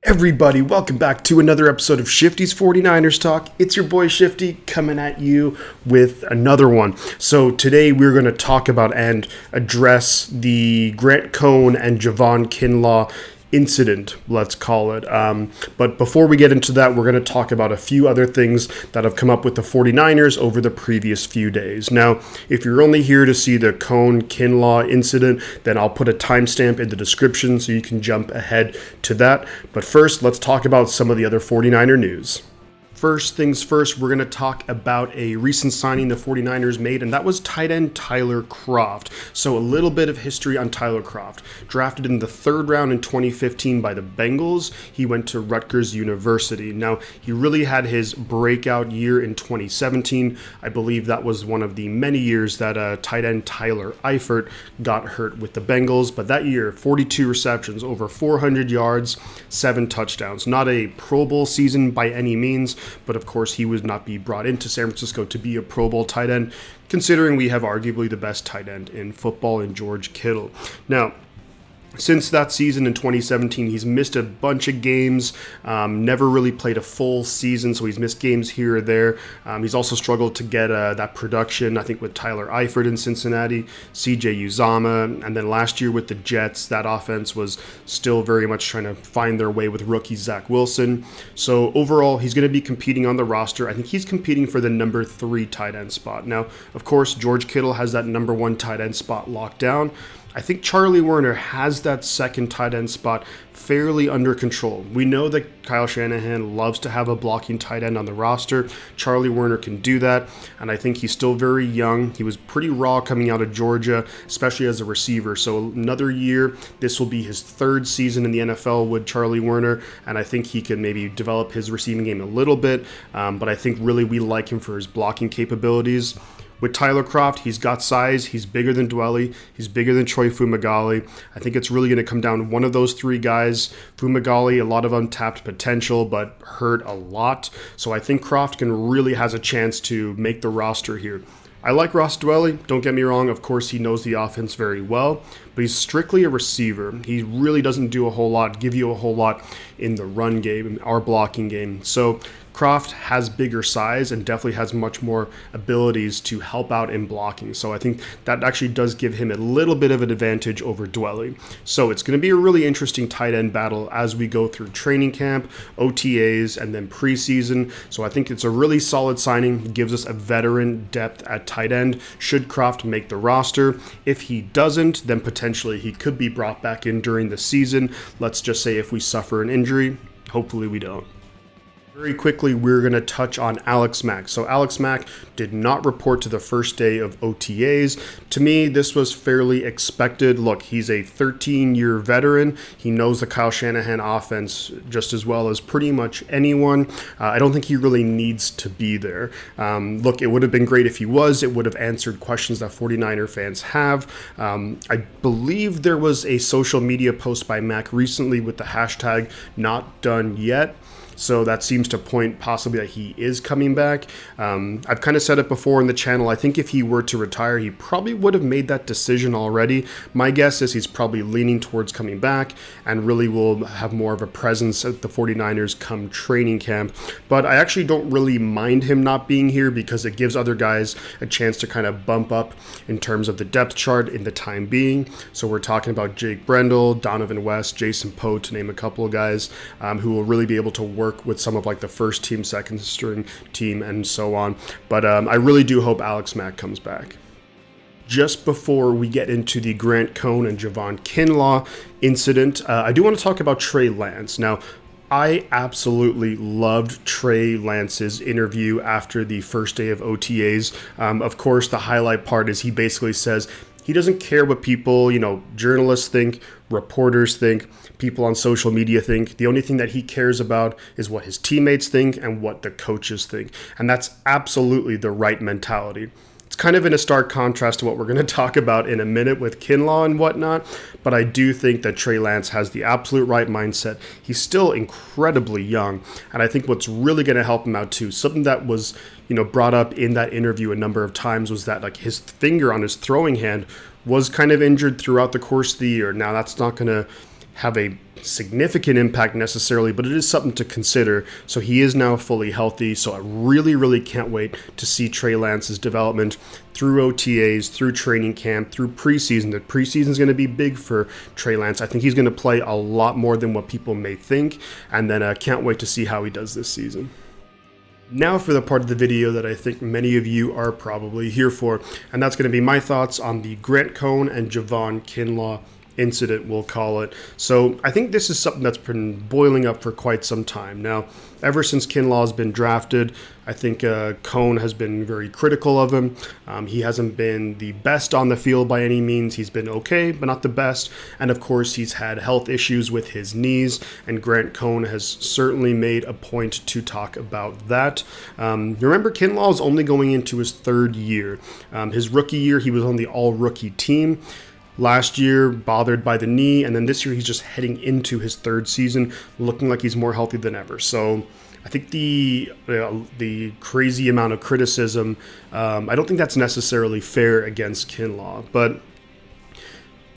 Everybody, welcome back to another episode of Shifty's 49ers Talk. It's your boy Shifty coming at you with another one. So today we're going to talk about and address the Grant Cohn and Javon Kinlaw incident, let's call it. But before we get into that, we're going to talk about a few other things that have come up with the 49ers over the previous few days. Now, if you're only here to see the Cohn-Kinlaw incident, then I'll put a timestamp in the description so you can jump ahead to that. But first, let's talk about some of the other 49er news. First things first, we're going to talk about a recent signing the 49ers made, and that was tight end Tyler Kroft. So a little bit of history on Tyler Kroft. Drafted in the third round in 2015 by the Bengals, he went to Rutgers University. Now, he really had his breakout year in 2017. I believe that was one of the many years that tight end Tyler Eifert got hurt with the Bengals. But that year, 42 receptions, over 400 yards, 7 touchdowns. Not a Pro Bowl season by any means, but of course he would not be brought into San Francisco to be a Pro Bowl tight end, considering we have arguably the best tight end in football in George Kittle. Now, since that season in 2017, he's missed a bunch of games, never really played a full season, so he's missed games here or there. He's also struggled to get that production, I think, with Tyler Eifert in Cincinnati, CJ Uzomah, and then last year with the Jets, that offense was still very much trying to find their way with rookie Zach Wilson. So overall, he's going to be competing on the roster. I think he's competing for the number 3 tight end spot. Now, of course, George Kittle has that number 1 tight end spot locked down. I think Charlie Woerner has that second tight end spot fairly under control. We know that Kyle Shanahan loves to have a blocking tight end on the roster. Charlie Woerner can do that, and I think he's still very young. He was pretty raw coming out of Georgia, especially as a receiver. So another year, this will be his 3rd season in the NFL with Charlie Woerner, and I think he can maybe develop his receiving game a little bit, but I think really we like him for his blocking capabilities. With Tyler Kroft, he's got size, he's bigger than Dwelley, he's bigger than Troy Fumagalli. I think it's really going to come down to one of those 3 guys. Fumagalli, a lot of untapped potential, but hurt a lot. So I think Kroft really has a chance to make the roster here. I like Ross Dwelley, don't get me wrong, of course he knows the offense very well, but he's strictly a receiver. He really doesn't do a whole lot, give you a whole lot in the run game, our blocking game. So Kroft has bigger size and definitely has much more abilities to help out in blocking. So I think that actually does give him a little bit of an advantage over Dwelley. So it's going to be a really interesting tight end battle as we go through training camp, OTAs, and then preseason. So I think it's a really solid signing. It gives us a veteran depth at tight end should Kroft make the roster. If he doesn't, then potentially he could be brought back in during the season. Let's just say if we suffer an injury. Hopefully we don't. Very quickly, we're going to touch on Alex Mack. So Alex Mack did not report to the first day of OTAs. To me, this was fairly expected. Look, he's a 13-year veteran. He knows the Kyle Shanahan offense just as well as pretty much anyone. I don't think he really needs to be there. Look, it would have been great if he was. It would have answered questions that 49er fans have. I believe there was a social media post by Mack recently with the hashtag not done yet. So that seems to point possibly that he is coming back. I've kind of said it before in the channel. I think if he were to retire, he probably would have made that decision already. My guess is he's probably leaning towards coming back and really will have more of a presence at the 49ers come training camp. But I actually don't really mind him not being here because it gives other guys a chance to kind of bump up in terms of the depth chart in the time being. So we're talking about Jake Brendel, Donovan West, Jason Poe, to name a couple of guys who will really be able to work with some of like the first team, second string team, and so on. But I really do hope Alex Mack comes back. Just before we get into the Grant Cohn and Javon Kinlaw incident, I do want to talk about Trey Lance. Now, I absolutely loved Trey Lance's interview after the first day of OTAs. Of course, the highlight part is he basically says he doesn't care what people, journalists think, reporters think, people on social media think. The only thing that he cares about is what his teammates think and what the coaches think. And that's absolutely the right mentality. It's kind of in a stark contrast to what we're going to talk about in a minute with Kinlaw and whatnot, but I do think that Trey Lance has the absolute right mindset. He's still incredibly young, and I think what's really going to help him out too, something that was brought up in that interview a number of times, was that like his finger on his throwing hand was kind of injured throughout the course of the year. Now that's not going to have a significant impact necessarily, but it is something to consider. So he is now fully healthy. So I really, really can't wait to see Trey Lance's development through OTAs, through training camp, through preseason. The preseason is going to be big for Trey Lance. I think he's going to play a lot more than what people may think. And then I can't wait to see how he does this season. Now for the part of the video that I think many of you are probably here for, and that's going to be my thoughts on the Grant Cohn and Javon Kinlaw incident, we'll call it. So I think this is something that's been boiling up for quite some time now. Ever since Kinlaw has been drafted, I think Cohn has been very critical of him. He hasn't been the best on the field by any means. He's been okay, but not the best. And of course, he's had health issues with his knees, and Grant Cohn has certainly made a point to talk about that. Remember, Kinlaw is only going into his third year. His rookie year, he was on the all-rookie team. Last year, bothered by the knee, and then this year he's just heading into his third season, looking like he's more healthy than ever. So I think the crazy amount of criticism, I don't think that's necessarily fair against Kinlaw, but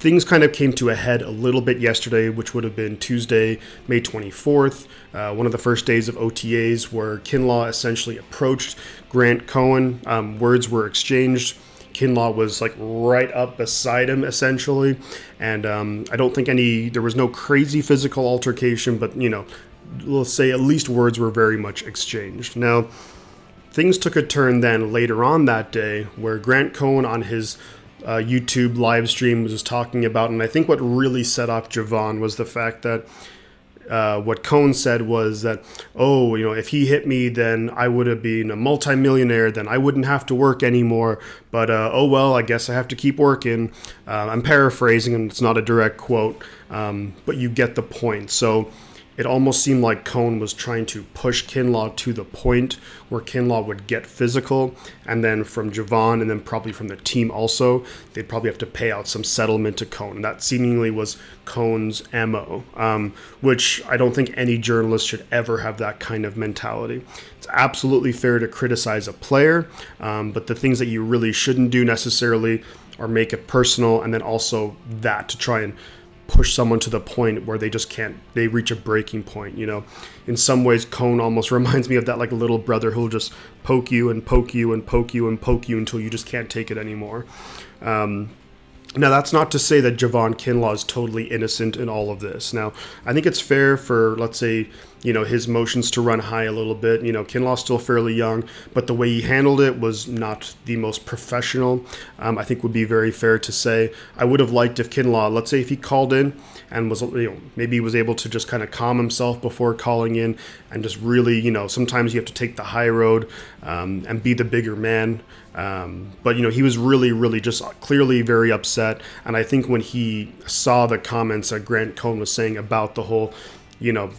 things kind of came to a head a little bit yesterday, which would have been Tuesday, May 24th, one of the first days of OTAs, where Kinlaw essentially approached Grant Cohn. Words were exchanged. Kinlaw was like right up beside him essentially, and I don't think there was no crazy physical altercation, but let's say at least words were very much exchanged. Now, things took a turn then later on that day, where Grant Cohn on his YouTube live stream was talking about, and I think what really set off Javon was the fact that what Cohn said was that, if he hit me, then I would have been a multimillionaire, then I wouldn't have to work anymore, but I guess I have to keep working. I'm paraphrasing, and it's not a direct quote, but you get the point. So it almost seemed like Cohn was trying to push Kinlaw to the point where Kinlaw would get physical, and then from Javon, and then probably from the team also, they'd probably have to pay out some settlement to Cohn. And that seemingly was Cohn's MO, which I don't think any journalist should ever have that kind of mentality. It's absolutely fair to criticize a player, but the things that you really shouldn't do necessarily are make it personal, and then also that to try and push someone to the point where they reach a breaking point. In some ways, Cohn almost reminds me of that like little brother who'll just poke you and poke you and poke you and poke you until you just can't take it anymore. Now, that's not to say that Javon Kinlaw is totally innocent in all of this. Now, I think it's fair for, let's say, his emotions to run high a little bit. Kinlaw's still fairly young, but the way he handled it was not the most professional. I think would be very fair to say. I would have liked if Kinlaw, let's say if he called in and was, maybe he was able to just kind of calm himself before calling in and just really, sometimes you have to take the high road and be the bigger man. But he was really, really just clearly very upset. And I think when he saw the comments that Grant Cohn was saying about the whole,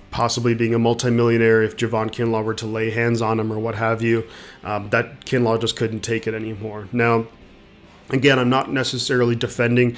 possibly being a multimillionaire if Javon Kinlaw were to lay hands on him or what have you, that Kinlaw just couldn't take it anymore. Now, again, I'm not necessarily defending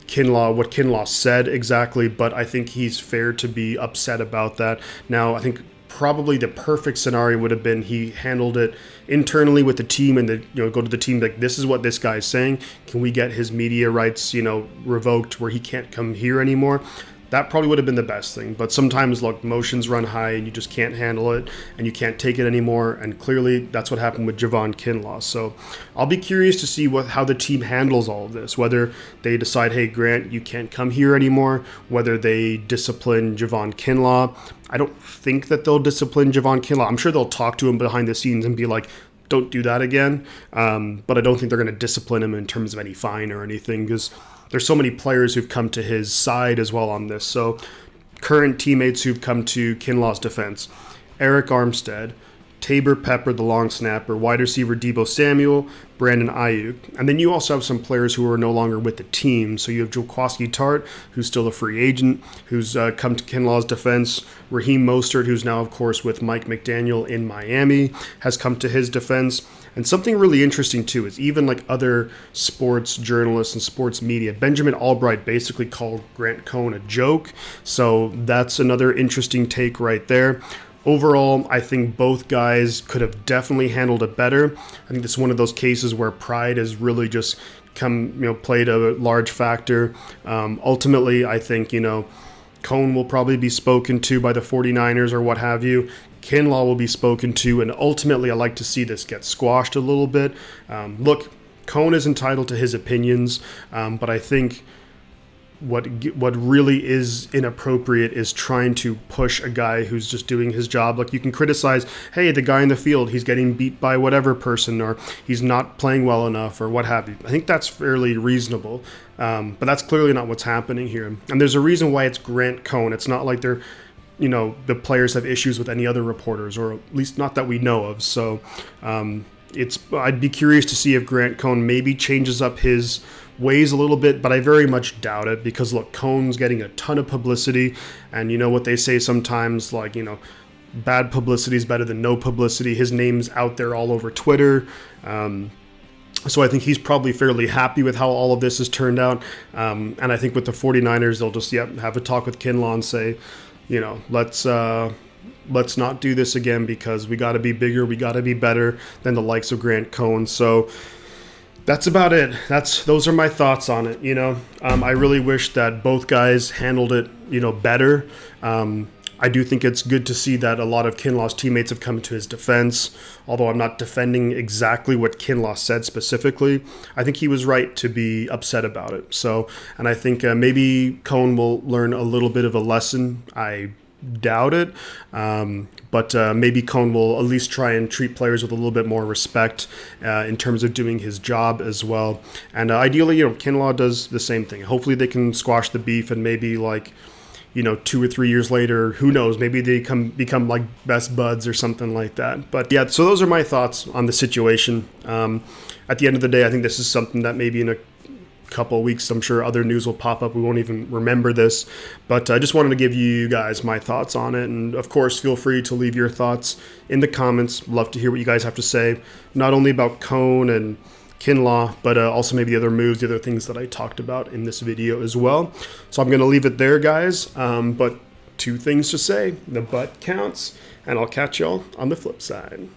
what Kinlaw said exactly, but I think he's fair to be upset about that. Now, I think probably the perfect scenario would have been he handled it internally with the team and go to the team like, this is what this guy is saying. Can we get his media rights, revoked where he can't come here anymore? That probably would have been the best thing. But sometimes, emotions run high and you just can't handle it and you can't take it anymore. And clearly that's what happened with Javon Kinlaw. So I'll be curious to see how the team handles all of this, whether they decide, hey, Grant, you can't come here anymore, whether they discipline Javon Kinlaw. I don't think that they'll discipline Javon Kinlaw. I'm sure they'll talk to him behind the scenes and be like, don't do that again. But I don't think they're going to discipline him in terms of any fine or anything, because there's so many players who've come to his side as well on this. So current teammates who've come to Kinlaw's defense: Eric Armstead, Tabor Pepper, the long snapper, wide receiver Deebo Samuel, Brandon Ayuk. And then you also have some players who are no longer with the team. So you have Jaquaski Tart, who's still a free agent, who's come to Kinlaw's defense. Raheem Mostert, who's now, of course, with Mike McDaniel in Miami, has come to his defense. And something really interesting, too, is even other sports journalists and sports media, Benjamin Albright basically called Grant Cohn a joke. So that's another interesting take right there. Overall, I think both guys could have definitely handled it better. I think this is one of those cases where pride has really just played a large factor. Ultimately, I think, Cohn will probably be spoken to by the 49ers or what have you. Kinlaw will be spoken to, and ultimately I like to see this get squashed a little bit. Look, Cohn is entitled to his opinions, but I think what really is inappropriate is trying to push a guy who's just doing his job. Like, you can criticize, hey, the guy in the field, he's getting beat by whatever person, or he's not playing well enough, or what have you. I think that's fairly reasonable, but that's clearly not what's happening here. And there's a reason why it's Grant Cohn. It's not like they're, the players have issues with any other reporters, or at least not that we know of. So I'd be curious to see if Grant Cohn maybe changes up his ways a little bit, but I very much doubt it, because look, Cohn's getting a ton of publicity, and you know what they say sometimes, like, bad publicity is better than no publicity. His name's out there all over Twitter. So I think he's probably fairly happy with how all of this has turned out. And I think with the 49ers, they'll just have a talk with Kinlaw and say, let's not do this again, because we got to be bigger, we got to be better than the likes of Grant Cohn. So that's about it. Those are my thoughts on it. I really wish that both guys handled it, better. I do think it's good to see that a lot of Kinlaw's teammates have come to his defense, although I'm not defending exactly what Kinlaw said specifically. I think he was right to be upset about it. So, and I think maybe Cohn will learn a little bit of a lesson. I doubt it, but maybe Cohn will at least try and treat players with a little bit more respect in terms of doing his job as well. And ideally, Kinlaw does the same thing. Hopefully they can squash the beef, and maybe 2 or 3 years later, who knows, maybe they become like best buds or something like that. But yeah, so those are my thoughts on the situation. At the end of the day, I think this is something that maybe in a couple of weeks, I'm sure other news will pop up. We won't even remember this, but I just wanted to give you guys my thoughts on it. And of course, feel free to leave your thoughts in the comments. Love to hear what you guys have to say, not only about Cohn and Kinlaw, but also maybe the other moves, the other things that I talked about in this video as well. So I'm going to leave it there, guys. But 2 things to say: the butt counts, and I'll catch y'all on the flip side.